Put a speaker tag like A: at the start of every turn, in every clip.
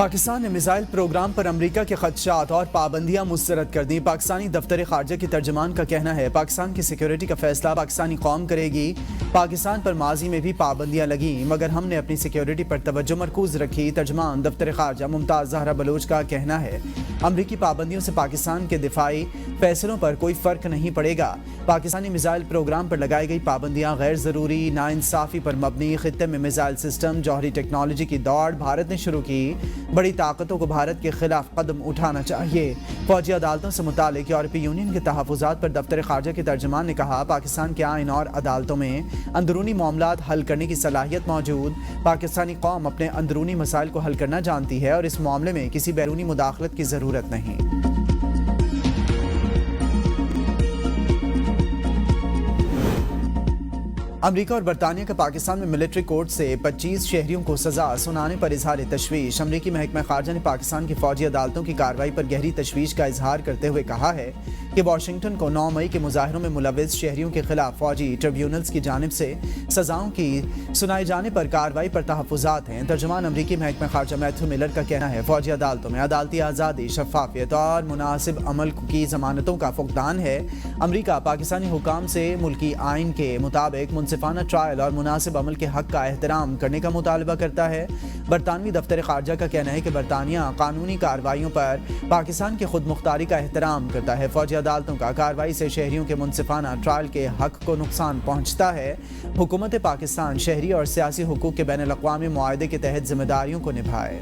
A: پاکستان نے missile programme پر امریکہ کے خدشات اور پابندیاں مسترد کر دیں۔ پاکستانی دفتر خارجہ کے ترجمان کا کہنا ہے پاکستان کی سیکیورٹی کا فیصلہ پاکستانی قوم کرے گی۔ پاکستان پر ماضی میں بھی پابندیاں لگیں مگر ہم نے اپنی سیکیورٹی پر توجہ مرکوز رکھی۔ ترجمان دفتر خارجہ ممتاز زہرا بلوچ کا کہنا ہے امریکی پابندیوں سے پاکستان کے دفاعی فیصلوں پر کوئی فرق نہیں پڑے گا۔ پاکستانی میزائل پروگرام پر لگائی گئی پابندیاں غیر ضروری، ناانصافی پر مبنی، خطے میں میزائل سسٹم، جوہری ٹیکنالوجی کی دوڑ بھارت نے شروع کی، بڑی طاقتوں کو بھارت کے خلاف قدم اٹھانا چاہیے۔ فوجی عدالتوں سے متعلق یورپی یونین کے تحفظات پر دفتر خارجہ کے ترجمان نے کہا پاکستان کے آئین اور عدالتوں میں اندرونی معاملات حل کرنے کی صلاحیت موجود۔ پاکستانی قوم اپنے اندرونی مسائل کو حل کرنا جانتی ہے اور اس معاملے میں کسی بیرونی مداخلت کی ضرورت نہیں۔ امریکہ اور برطانیہ کا پاکستان میں ملٹری کورٹ سے 25 شہریوں کو سزا سنانے پر اظہار تشویش۔ امریکی محکمہ خارجہ نے پاکستان کی فوجی عدالتوں کی کارروائی پر گہری تشویش کا اظہار کرتے ہوئے کہا ہے کہ واشنگٹن کو 9 مئی کے مظاہروں میں ملوث شہریوں کے خلاف فوجی ٹریبیونلز کی جانب سے سزاؤں کی سنائے جانے پر کارروائی پر تحفظات ہیں۔ ترجمان امریکی محکمہ خارجہ میتھیو ملر کا کہنا ہے فوجی عدالتوں میں عدالتی آزادی، شفافیت اور مناسب عمل کی ضمانتوں کا فقدان ہے۔ امریکہ پاکستانی حکام سے ملکی آئین کے مطابق منصفانہ ٹرائل اور مناسب عمل کے حق کا احترام کرنے کا مطالبہ کرتا ہے۔ برطانوی دفتر خارجہ کا کہنا ہے کہ برطانیہ قانونی کارروائیوں پر پاکستان کی خود مختاری کا احترام کرتا ہے۔ فوجی عدالتوں کا کارروائی سے شہریوں کے منصفانہ ٹرائل کے حق کو نقصان پہنچتا ہے۔ حکومت پاکستان شہری اور سیاسی حقوق کے بین الاقوامی معاہدے کے تحت ذمہ داریوں کو نبھائے۔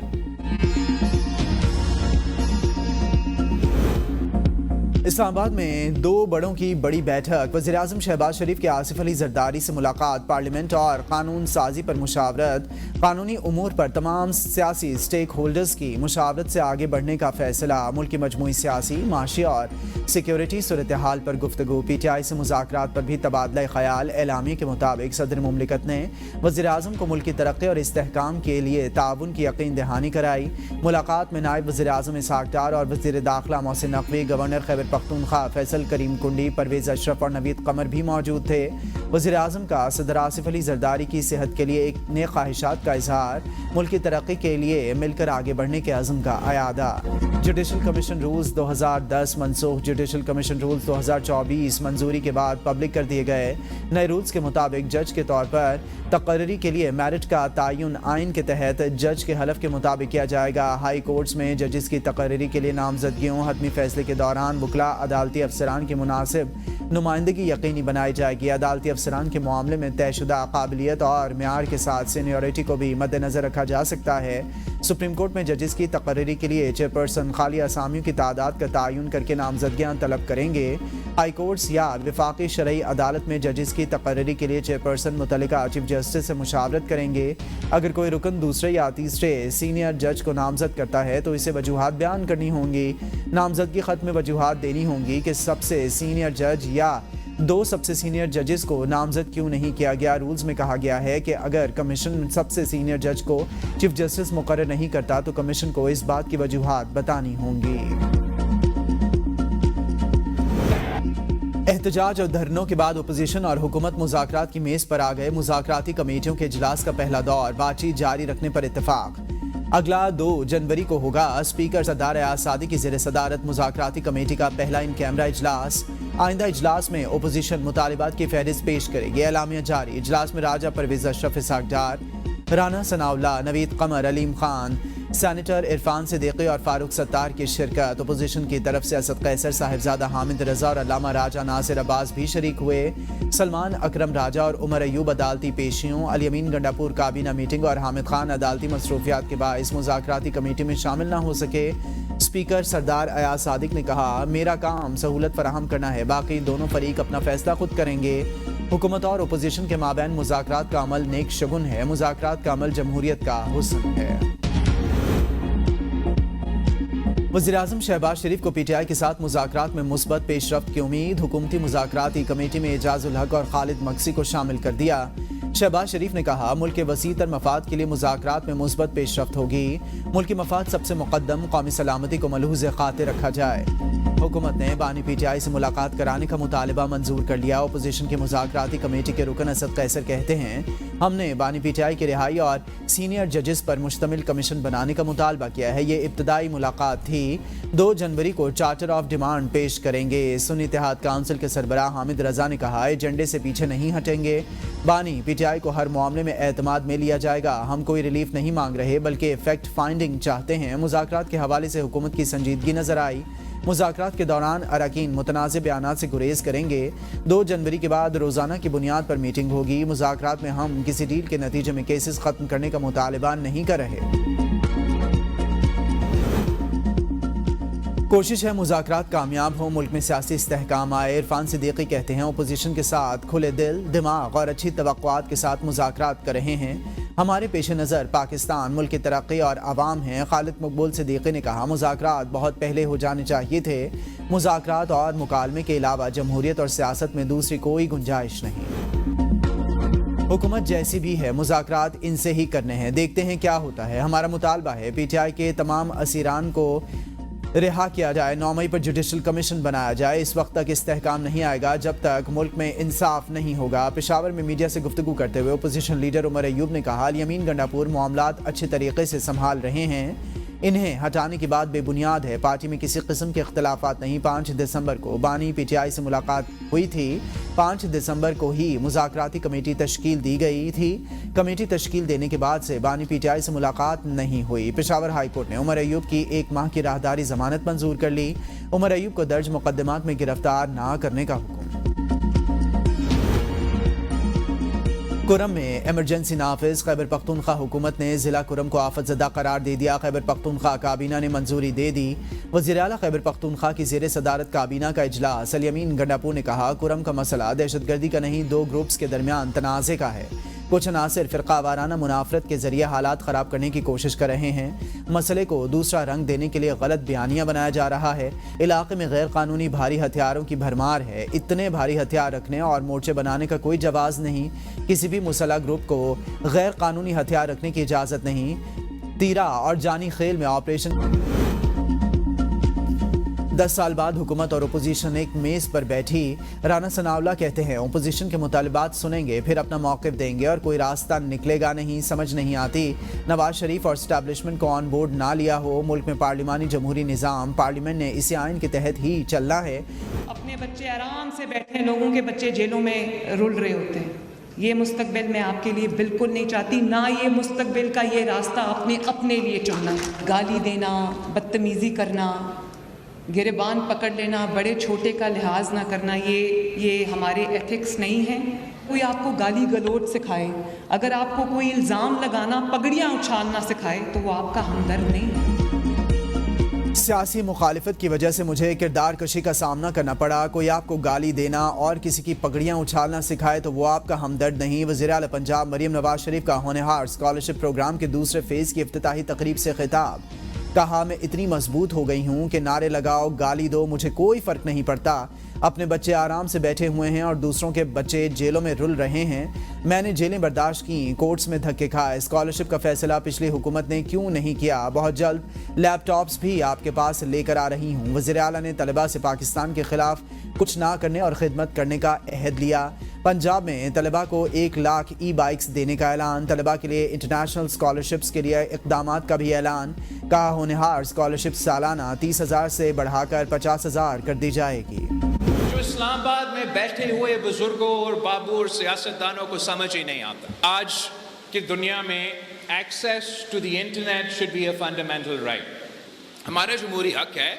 A: اسلام آباد میں 2 بڑوں کی بڑی بیٹھک، وزیراعظم شہباز شریف کے آصف علی زرداری سے ملاقات، پارلیمنٹ اور قانون سازی پر مشاورت، قانونی امور پر تمام سیاسی سٹیک ہولڈرز کی مشاورت سے آگے بڑھنے کا فیصلہ، ملک کی مجموعی سیاسی، معاشی اور سیکیورٹی صورتحال پر گفتگو، پی ٹی آئی سے مذاکرات پر بھی تبادلہ خیال۔ اعلامیے کے مطابق صدر مملکت نے وزیراعظم کو ملک کی ترقی اور استحکام کے لیے تعاون کی یقین دہانی کرائی۔ ملاقات میں نائب وزیراعظم اسحاق ڈار اور وزیر داخلہ محسن نقوی، گورنر خیبر پختونخوا فیصل کریم کنڈی، پرویز اشرف اور نوید قمر بھی موجود تھے۔ وزیراعظم کا صدر آصف علی زرداری کی صحت کے لیے ایک نیک خواہشات کا اظہار، ملک کی ترقی کے لیے مل کر آگے بڑھنے کے عزم کا اعادہ۔ جوڈیشل کمیشن رولز 2010 منسوخ، جوڈیشل کمیشن رولز 2024 منظوری کے بعد پبلک کر دیے گئے۔ نئے رولز کے مطابق جج کے طور پر تقرری کے لیے میرٹ کا تعین آئین کے تحت جج کے حلف کے مطابق کیا جائے گا۔ ہائی کورٹس میں ججز کی تقرری کے لیے نامزدگیوں حتمی فیصلے کے دوران وکلاء عدالتی افسران کی مناسب نمائندگی یقینی بنائی جائے گی۔ عدالتی افسران کے معاملے میں طے شدہ قابلیت اور معیار کے ساتھ سینیورٹی کو بھی مد نظر رکھا جا سکتا ہے۔ سپریم کورٹ میں ججز کی تقرری کے لیے چیئرپرسن خالی اسامیوں کی تعداد کا تعین کر کے نامزدگیاں طلب کریں گے۔ ہائی کورٹس یا وفاقی شرعی عدالت میں ججز کی تقرری کے لیے چیئرپرسن متعلقہ چیف جسٹس سے مشاورت کریں گے۔ اگر کوئی رکن دوسرے یا تیسرے سینئر جج کو نامزد کرتا ہے تو اسے وجوہات بیان کرنی ہوں گی۔ نامزدگی خط میں وجوہات دینی ہوں گی کہ سب سے سینئر جج یا 2 سب سے سینئر ججز کو نامزد کیوں نہیں کیا گیا۔ رولز میں کہا گیا ہے کہ اگر کمیشن سب سے سینئر جج کو چیف جسٹس مقرر نہیں کرتا تو کمیشن کو اس بات کی وجوہات بتانی ہوں گی۔ احتجاج اور دھرنوں کے بعد اپوزیشن اور حکومت مذاکرات کی میز پر آ گئے۔ مذاکراتی کمیٹیوں کے اجلاس کا پہلا دور، بات چیت جاری رکھنے پر اتفاق۔ اگلا 2 جنوری کو ہوگا اسپیکر سردار ایاز صادق کی زیر صدارت مذاکراتی کمیٹی کا پہلا ان کیمرہ اجلاس۔ آئندہ اجلاس میں اپوزیشن مطالبات کی فہرست پیش کرے گی۔ اعلامیہ جاری، اجلاس میں راجہ پرویز اشرف، اسحاق ڈار، رانا ثناء اللہ، نوید قمر، علیم خان، سینیٹر عرفان صدیقی اور فاروق ستار کی شرکت۔ اپوزیشن کی طرف سے اسد قیصر، صاحبزادہ حامد رضا اور علامہ راجہ ناصر عباس بھی شریک ہوئے۔ سلمان اکرم راجہ اور عمر ایوب عدالتی پیشیوں، الیمین گنڈاپور کابینہ میٹنگ اور حامد خان عدالتی مصروفیات کے باعث مذاکراتی کمیٹی میں شامل نہ ہو سکے۔ اسپیکر سردار ایاز صادق نے کہا میرا کام سہولت فراہم کرنا ہے، باقی دونوں فریق اپنا فیصلہ خود کریں گے۔ حکومت اور اپوزیشن کے مابین مذاکرات کا عمل نیک شگن ہے، مذاکرات کا عمل جمہوریت کا حسن ہے۔ وزیراعظم شہباز شریف کو پی ٹی آئی کے ساتھ مذاکرات میں مثبت پیش رفت کی امید، حکومتی مذاکراتی کمیٹی میں اعجاز الحق اور خالد مقصی کو شامل کر دیا۔ شہباز شریف نے کہا ملک کے وسیع تر مفاد کے لیے مذاکرات میں مثبت پیش رفت ہوگی، ملکی مفاد سب سے مقدم، قومی سلامتی کو ملحوظ خاطر رکھا جائے۔ حکومت نے بانی پی ٹی آئی سے ملاقات کرانے کا مطالبہ منظور کر لیا۔ اپوزیشن کی مذاکراتی کمیٹی کے رکن اسد قیصر کہتے ہیں ہم نے بانی پی ٹی آئی کی رہائی اور سینئر ججز پر مشتمل کمیشن بنانے کا مطالبہ کیا ہے۔ یہ ابتدائی ملاقات تھی۔ 2 جنوری کو چارٹر آف ڈیمانڈ پیش کریں گے۔ سنی اتحاد کونسل کے سربراہ حامد رضا نے کہا ایجنڈے سے پیچھے نہیں ہٹیں گے۔ بانی پی ٹی آئی کو ہر معاملے میں اعتماد میں لیا جائے گا۔ ہم کوئی ریلیف نہیں مانگ رہے بلکہ فیکٹ فائنڈنگ چاہتے ہیں۔ مذاکرات کے حوالے سے حکومت کی سنجیدگی نظر آئی۔ مذاکرات کے دوران اراکین متنازع بیانات سے گریز کریں گے۔ 2 جنوری کے بعد روزانہ کی بنیاد پر میٹنگ ہوگی۔ مذاکرات میں ہم کسی ڈیل کے نتیجے میں کیسز ختم کرنے کا مطالبہ نہیں کر رہے۔ کوشش ہے مذاکرات کامیاب ہوں، ملک میں سیاسی استحکام آئے۔ عرفان صدیقی کہتے ہیں اپوزیشن کے ساتھ کھلے دل، دماغ اور اچھی توقعات کے ساتھ مذاکرات کر رہے ہیں۔ ہمارے پیش نظر پاکستان ملک کی ترقی اور عوام ہیں۔ خالد مقبول صدیقی نے کہا مذاکرات بہت پہلے ہو جانے چاہیے تھے۔ مذاکرات اور مکالمے کے علاوہ جمہوریت اور سیاست میں دوسری کوئی گنجائش نہیں۔ حکومت جیسی بھی ہے مذاکرات ان سے ہی کرنے ہیں، دیکھتے ہیں کیا ہوتا ہے۔ ہمارا مطالبہ ہے پی ٹی آئی کے تمام اسیران کو رہا کیا جائے، 9 مئی پر جوڈیشل کمیشن بنایا جائے۔ اس وقت تک استحکام نہیں آئے گا جب تک ملک میں انصاف نہیں ہوگا۔ پشاور میں میڈیا سے گفتگو کرتے ہوئے اپوزیشن لیڈر عمر ایوب نے کہا الیمین گنڈاپور معاملات اچھے طریقے سے سنبھال رہے ہیں، انہیں ہٹانے کی بات بے بنیاد ہے۔ پارٹی میں کسی قسم کے اختلافات نہیں۔ 5 دسمبر کو بانی پی ٹی آئی سے ملاقات ہوئی تھی۔ 5 دسمبر کو ہی مذاکراتی کمیٹی تشکیل دی گئی تھی۔ کمیٹی تشکیل دینے کے بعد سے بانی پی ٹی آئی سے ملاقات نہیں ہوئی۔ پشاور ہائی کورٹ نے عمر ایوب کی 1 ماہ کی راہداری ضمانت منظور کر لی۔ عمر ایوب کو درج مقدمات میں گرفتار نہ کرنے کا حکم۔ کرم میں ایمرجنسی نافذ، خیبر پختونخوا حکومت نے ضلع کرم کو آفت زدہ قرار دے دیا۔ خیبر پختونخوا کابینہ نے منظوری دے دی۔ وزیر اعلیٰ خیبر پختونخوا کی زیر صدارت کابینہ کا اجلاس۔ الیمین گنڈاپور نے کہا کرم کا مسئلہ دہشت گردی کا نہیں، 2 گروپس کے درمیان تنازع کا ہے۔ کچھ عناصر فرقہ وارانہ منافرت کے ذریعے حالات خراب کرنے کی کوشش کر رہے ہیں۔ مسئلے کو دوسرا رنگ دینے کے لیے غلط بیانیاں بنایا جا رہا ہے۔ علاقے میں غیر قانونی بھاری ہتھیاروں کی بھرمار ہے۔ اتنے بھاری ہتھیار رکھنے اور مورچے بنانے کا کوئی جواز نہیں۔ کسی بھی مسلح گروپ کو غیر قانونی ہتھیار رکھنے کی اجازت نہیں۔ تیرا اور جانی خیل میں آپریشن 10 سال بعد حکومت اور اپوزیشن ایک میز پر بیٹھی۔ رانا ثناءاللہ کہتے ہیں اپوزیشن کے مطالبات سنیں گے، پھر اپنا موقف دیں گے اور کوئی راستہ نکلے گا نہیں۔ سمجھ نہیں آتی نواز شریف اور اسٹیبلشمنٹ کو آن بورڈ نہ لیا ہو۔ ملک میں پارلیمانی جمہوری نظام، پارلیمنٹ نے اسی آئین کے تحت ہی چلنا ہے۔
B: اپنے بچے آرام سے بیٹھے ہیں، لوگوں کے بچے جیلوں میں رول رہے ہوتے ہیں۔ یہ مستقبل میں آپ کے لیے بالکل نہیں چاہتی، نہ یہ مستقبل کا یہ راستہ اپنے لیے چننا۔ گالی دینا، بدتمیزی کرنا، گریبان پکڑ لینا، بڑے چھوٹے کا لحاظ نہ کرنا، یہ ہمارے ایتھکس نہیں ہیں۔ کوئی آپ کو گالی گلوچ سکھائے، اگر آپ کو کوئی الزام لگانا، پگڑیاں اچھالنا سکھائے تو وہ آپ کا ہمدرد نہیں ہے۔
A: سیاسی مخالفت کی وجہ سے مجھے کردار کشی کا سامنا کرنا پڑا۔ کوئی آپ کو گالی دینا اور کسی کی پگڑیاں اچھالنا سکھائے تو وہ آپ کا ہمدرد نہیں۔ وزیر اعلیٰ پنجاب مریم نواز شریف کا ہونہار اسکالرشپ پروگرام کے دوسرے فیز کی افتتاحی تقریب سے خطاب۔ کہا میں اتنی مضبوط ہو گئی ہوں کہ نعرے لگاؤ، گالی دو، مجھے کوئی فرق نہیں پڑتا۔ اپنے بچے آرام سے بیٹھے ہوئے ہیں اور دوسروں کے بچے جیلوں میں رل رہے ہیں۔ میں نے جیلیں برداشت کی، کورٹس میں دھکے کھائے۔ اسکالرشپ کا فیصلہ پچھلی حکومت نے کیوں نہیں کیا؟ بہت جلد لیپ ٹاپس بھی آپ کے پاس لے کر آ رہی ہوں۔ وزیر اعلیٰ نے طلباء سے پاکستان کے خلاف کچھ نہ کرنے اور خدمت کرنے کا عہد لیا۔ پنجاب میں طلباء کو 1 لاکھ ای بائکس دینے کا اعلان۔ طلباء کے لیے انٹرنیشنل اسکالرشپس کے لیے اقدامات کا بھی اعلان۔ کہا ہونہار اسکالرشپ سالانہ 30,000 سے بڑھا کر 50,000 کر دی جائے گی۔
C: جو اسلام آباد میں بیٹھے ہوئے بزرگوں اور بابوں اور سیاستدانوں کو سمجھ ہی نہیں آتا۔ آج کی دنیا میں access to the internet should be a fundamental right. ہمارا جمہوری حق ہے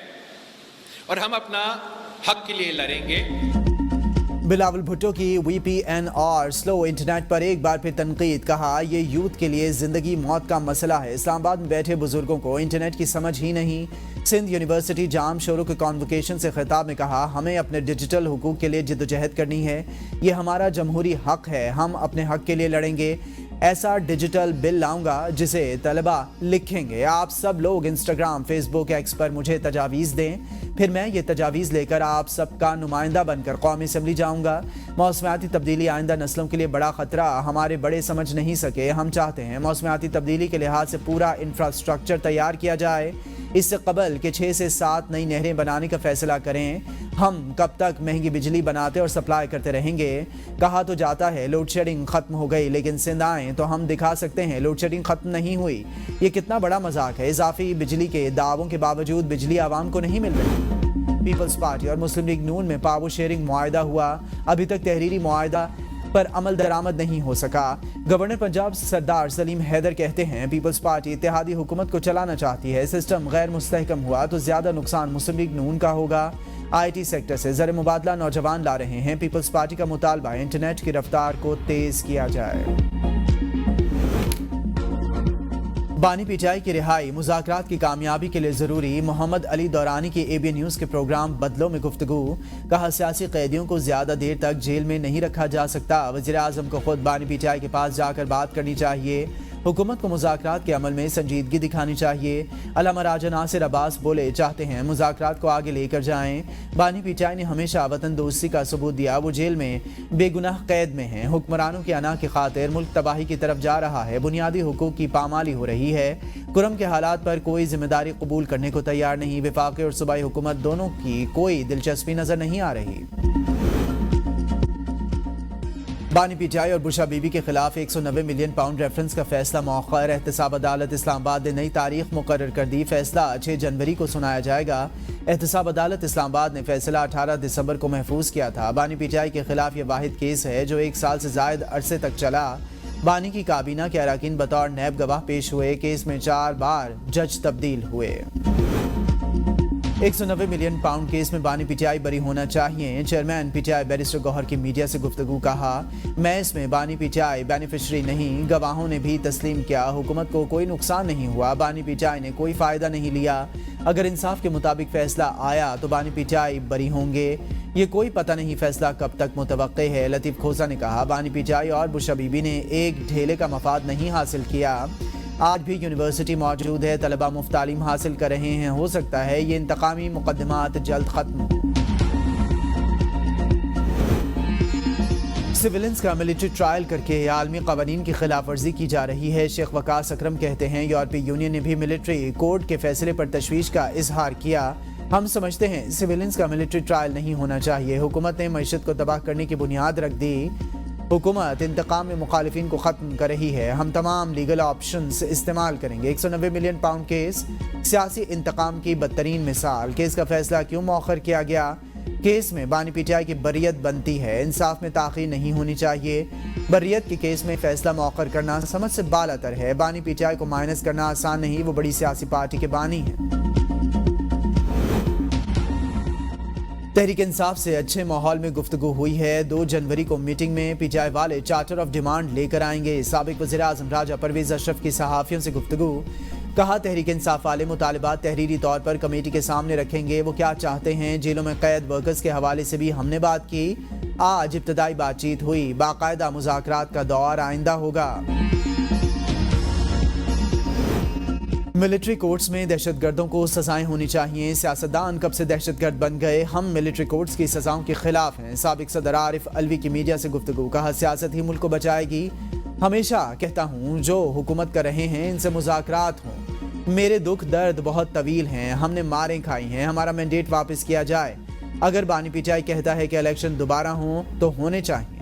C: اور ہم اپنا حق کے لیے لڑیں گے۔
A: بلاول بھٹو کی وی پی این اور سلو انٹرنیٹ پر ایک بار پھر تنقید۔ کہا یہ یوتھ کے لیے زندگی موت کا مسئلہ ہے۔ اسلام آباد میں بیٹھے بزرگوں کو انٹرنیٹ کی سمجھ ہی نہیں۔ سندھ یونیورسٹی جام شوروں کے کانوکیشن سے خطاب میں کہا ہمیں اپنے ڈیجیٹل حقوق کے لیے جدوجہد کرنی ہے، یہ ہمارا جمہوری حق ہے، ہم اپنے حق کے لیے لڑیں گے۔ ایسا ڈیجیٹل بل لاؤں گا جسے طلباء لکھیں گے۔ آپ سب لوگ انسٹاگرام، فیس بک، ایکس پر مجھے تجاویز دیں، پھر میں یہ تجاویز لے کر آپ سب کا نمائندہ بن کر قومی اسمبلی جاؤں گا۔ موسمیاتی تبدیلی آئندہ نسلوں کے لیے بڑا خطرہ، ہمارے بڑے سمجھ نہیں سکے۔ ہم چاہتے ہیں موسمیاتی تبدیلی کے لحاظ سے پورا انفراسٹرکچر تیار کیا جائے۔ اس سے قبل کہ 6 سے 7 نئی نہریں بنانے کا فیصلہ کریں، ہم کب تک مہنگی بجلی بناتے اور سپلائی کرتے رہیں گے؟ کہا تو جاتا ہے لوڈ شیڈنگ ختم ہو گئی، لیکن سندھ آئیں تو ہم دکھا سکتے ہیں لوڈ شیڈنگ ختم نہیں ہوئی۔ یہ کتنا بڑا مذاق ہے، اضافی بجلی کے دعووں کے باوجود بجلی عوام کو نہیں مل رہی۔ پیپلز پارٹی اور مسلم لیگ نون میں پاور شیئرنگ معاہدہ ہوا، ابھی تک تحریری معاہدہ پر عمل درآمد نہیں ہو سکا۔ گورنر پنجاب سردار سلیم حیدر کہتے ہیں پیپلز پارٹی اتحادی حکومت کو چلانا چاہتی ہے، سسٹم غیر مستحکم ہوا تو زیادہ نقصان مسلم لیگ نون کا ہوگا۔ آئی ٹی سیکٹر سے زر مبادلہ نوجوان لا رہے ہیں، پیپلز پارٹی کا مطالبہ انٹرنیٹ کی رفتار کو تیز کیا جائے۔ بانی پی ٹی آئی کی رہائی مذاکرات کی کامیابی کے لیے ضروری، محمد علی دورانی کی اے بی این نیوز کے پروگرام بدلوں میں گفتگو۔ کہا سیاسی قیدیوں کو زیادہ دیر تک جیل میں نہیں رکھا جا سکتا، وزیر اعظم کو خود بانی پی ٹی آئی کے پاس جا کر بات کرنی چاہیے، حکومت کو مذاکرات کے عمل میں سنجیدگی دکھانی چاہیے۔ علامہ راجہ ناصر عباس بولے چاہتے ہیں مذاکرات کو آگے لے کر جائیں، بانی پی ٹی آئی نے ہمیشہ وطن دوستی کا ثبوت دیا، وہ جیل میں بے گناہ قید میں ہیں، حکمرانوں کی انا کی خاطر ملک تباہی کی طرف جا رہا ہے، بنیادی حقوق کی پامالی ہو رہی ہے، کرم کے حالات پر کوئی ذمہ داری قبول کرنے کو تیار نہیں، وفاقی اور صوبائی حکومت دونوں کی کوئی دلچسپی نظر نہیں آ رہی۔ بانی پی ٹی آئی اور بشا بی بی کے خلاف 190 ملین پاؤنڈ ریفرنس کا فیصلہ مؤخر، احتساب عدالت اسلام آباد نے نئی تاریخ مقرر کر دی، فیصلہ 6 جنوری کو سنایا جائے گا۔ احتساب عدالت اسلام آباد نے فیصلہ 18 دسمبر کو محفوظ کیا تھا۔ بانی پی ٹی آئی کے خلاف یہ واحد کیس ہے جو 1 سال سے زائد عرصے تک چلا۔ بانی کی کابینہ کے اراکین بطور نیب گواہ پیش ہوئے، کیس میں 4 بار جج تبدیل ہوئے۔ 190 ملین پاؤنڈ کیس میں بانی پی ٹی آئی بری ہونا چاہیے، chairman P T I barrister Gohar کی میڈیا سے گفتگو، کہا میں اس میں بانی پی ٹی آئی بینیفیشری نہیں، گواہوں نے بھی تسلیم کیا، حکومت کو کوئی نقصان نہیں ہوا، بانی پی ٹی آئی نے کوئی فائدہ نہیں لیا، اگر انصاف کے مطابق فیصلہ آیا تو بانی پی ٹی آئی بری ہوں گے، یہ کوئی پتہ نہیں فیصلہ کب تک متوقع ہے۔ لطیف کھوسا نے کہا بانی پی ٹی آئی اور بشا بی بی نے ایک ڈھیلے کا مفاد نہیں حاصل کیا، آج بھی یونیورسٹی موجود ہے، طلبہ مفت تعلیم حاصل کر رہے ہیں، ہو سکتا ہے یہ انتقامی مقدمات جلد ختم ہوں۔ سیولنز کا ملٹری ٹرائل کر کے عالمی قوانین کی خلاف ورزی کی جا رہی ہے، شیخ وقاص اکرم کہتے ہیں یورپی یونین نے بھی ملٹری کورٹ کے فیصلے پر تشویش کا اظہار کیا، ہم سمجھتے ہیں سیولنز کا ملٹری ٹرائل نہیں ہونا چاہیے، حکومت نے معیشت کو تباہ کرنے کی بنیاد رکھ دی، حکومت انتقام میں مخالفین کو ختم کر رہی ہے، ہم تمام لیگل آپشنز استعمال کریں گے۔ 190 ملین پاؤنڈ کیس سیاسی انتقام کی بدترین مثال، کیس کا فیصلہ کیوں مؤخر کیا گیا؟ کیس میں بانی پی ٹی آئی کی بریت بنتی ہے، انصاف میں تاخیر نہیں ہونی چاہیے، بریت کے کیس میں فیصلہ مؤخر کرنا سمجھ سے بالاتر ہے، بانی پی ٹی آئی کو مائنس کرنا آسان نہیں، وہ بڑی سیاسی پارٹی کے بانی ہیں۔ تحریک انصاف سے اچھے ماحول میں گفتگو ہوئی ہے، 2 جنوری کو میٹنگ میں پی ٹی آئی والے چارٹر آف ڈیمانڈ لے کر آئیں گے، سابق وزیر اعظم راجہ پرویز اشرف کی صحافیوں سے گفتگو، کہا تحریک انصاف والے مطالبات تحریری طور پر کمیٹی کے سامنے رکھیں گے، وہ کیا چاہتے ہیں، جیلوں میں قید ورکرز کے حوالے سے بھی ہم نے بات کی، آج ابتدائی بات چیت ہوئی، باقاعدہ مذاکرات کا دور آئندہ ہوگا۔ ملٹری کورٹس میں دہشت گردوں کو سزائیں ہونی چاہیے، سیاستدان کب سے دہشت گرد بن گئے، ہم ملٹری کورٹس کی سزاؤں کے خلاف ہیں، سابق صدر عارف الوی کی میڈیا سے گفتگو، کہا سیاست ہی ملک کو بچائے گی، ہمیشہ کہتا ہوں جو حکومت کر رہے ہیں ان سے مذاکرات ہوں، میرے دکھ درد بہت طویل ہیں، ہم نے ماریں کھائی ہیں، ہمارا مینڈیٹ واپس کیا جائے، اگر بانی پی ٹی آئی کہتا ہے کہ الیکشن دوبارہ ہوں تو ہونے چاہیے۔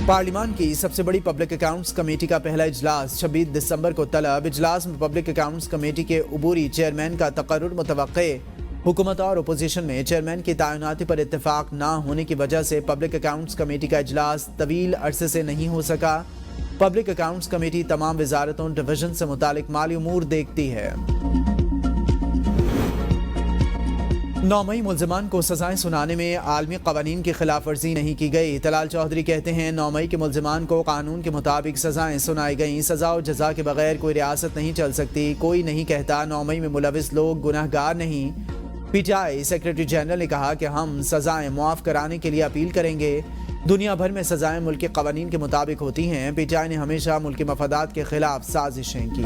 A: پارلیمان کی سب سے بڑی پبلک اکاؤنٹس کمیٹی کا پہلا اجلاس 26 دسمبر کو طلب، اجلاس میں پبلک اکاؤنٹس کمیٹی کے عبوری چیئرمین کا تقرر متوقع، حکومت اور اپوزیشن میں چیئرمین کی تعیناتی پر اتفاق نہ ہونے کی وجہ سے پبلک اکاؤنٹس کمیٹی کا اجلاس طویل عرصے سے نہیں ہو سکا، پبلک اکاؤنٹس کمیٹی تمام وزارتوں ڈویژن سے متعلق مالی امور دیکھتی ہے۔ 9 مئی ملزمان کو سزائیں سنانے میں عالمی قوانین کی خلاف ورزی نہیں کی گئی، طلال چودھری کہتے ہیں 9 مئی کے ملزمان کو قانون کے مطابق سزائیں سنائی گئیں، سزا و جزا کے بغیر کوئی ریاست نہیں چل سکتی، کوئی نہیں کہتا 9 مئی میں ملوث لوگ گناہ گار نہیں، پی ٹی آئی سیکریٹری جنرل نے کہا کہ ہم سزائیں معاف کرانے کے لیے اپیل کریں گے، دنیا بھر میں سزائیں ملک کے قوانین کے مطابق ہوتی ہیں، پی ٹی آئی نے ہمیشہ ملک کے مفادات کے خلاف سازشیں کی۔